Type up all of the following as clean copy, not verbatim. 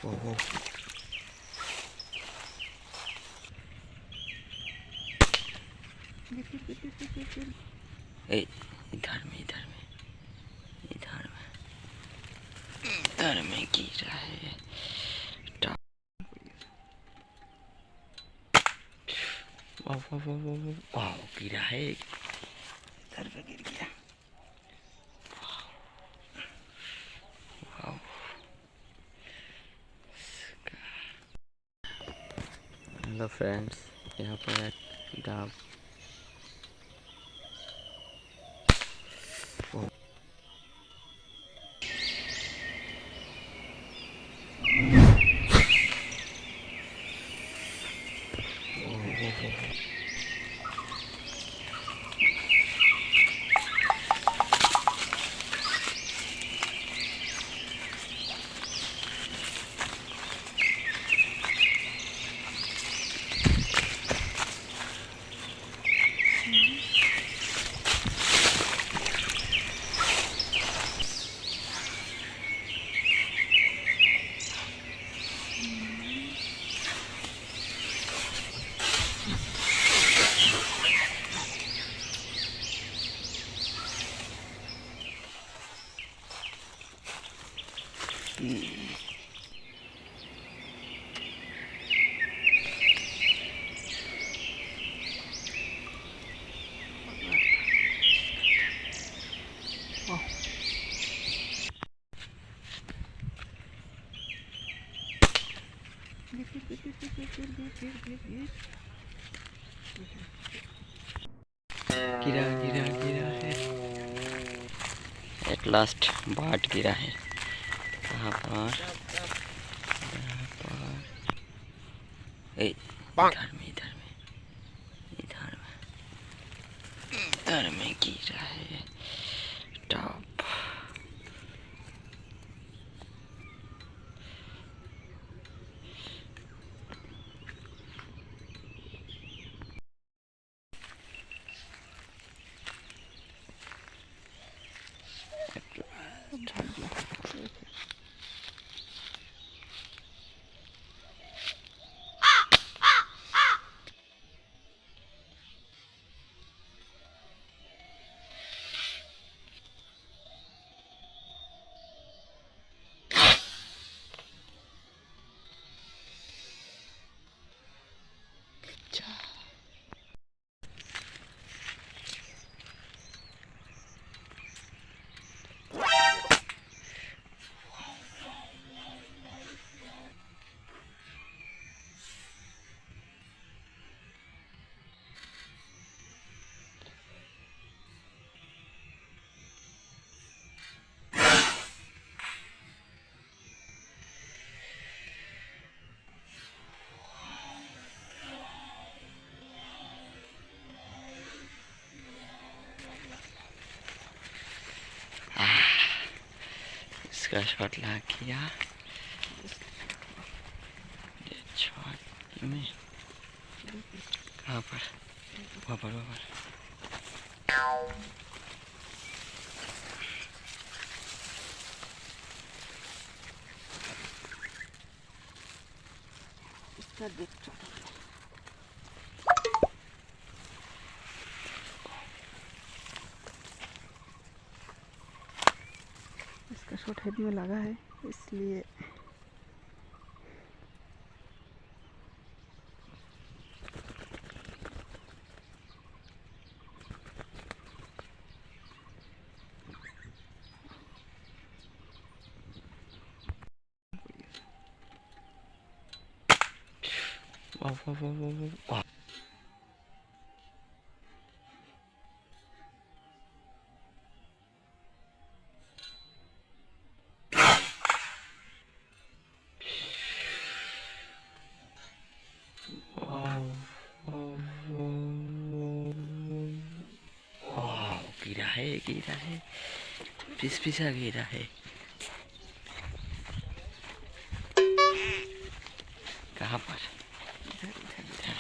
ओहो ए इधर में इधर में इधर में इधर में गिरा है। वाह वाह वाह वाह वाह वाह गिरा है, इधर पे गिर गया। वाह हेलो फ्रेंड्स, यहाँ पर एक डाब गिरा गिरा गिरा है। एट लास्ट बाट गिरा है। कहाँ पर? यहाँ पर इधर में इधर में इधर में इधर में गिरा है टॉप। इसका शॉट लगा किया। शॉट में कहाँ पर? वहाँ पर वहाँ पर। इसका देख इसका शॉट हेड में लगा है, इसलिए वाह वाह वाह वाह वाह। गिरा है, पिस पिसा गिरा है। कहाँ पर? इधर इधर इधर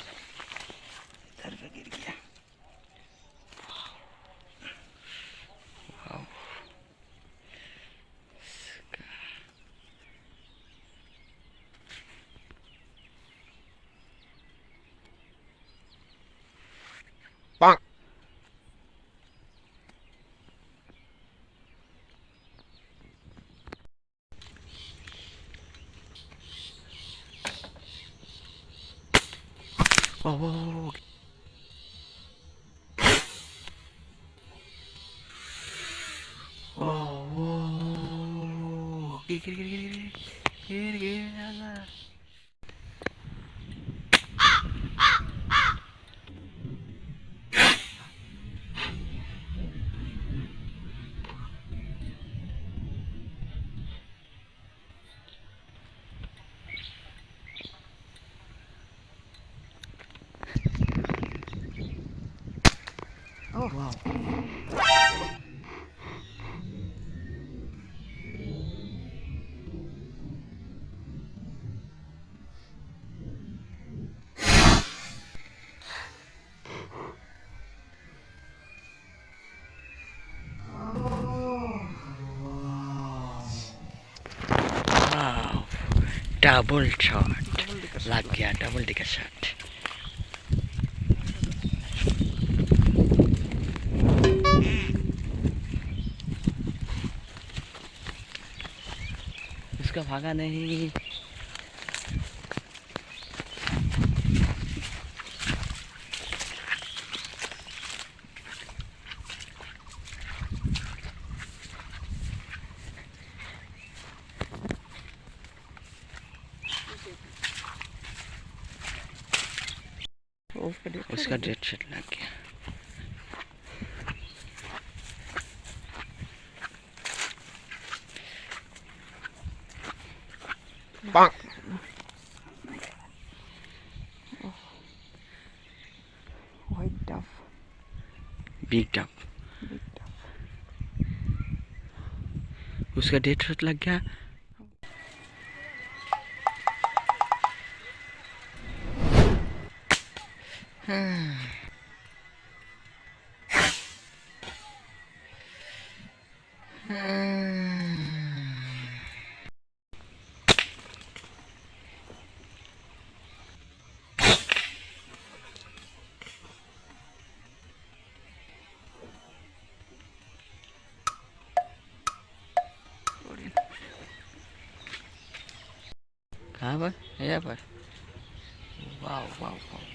इधर पे गिर गया। वाह वाह वाह वाह, वाह वाह, गिर गिर गिर गिर गिर गिर। Oh wow. Wow. Double shot. लग गया डबल टिकर शॉट। उसका भागा नहीं। उसका डेड शॉट लग गया। White dove. Big dub. Big dove. उसका डेड शॉट लग गया। कहाँ पर? यहाँ पर। वाह वाह वाह।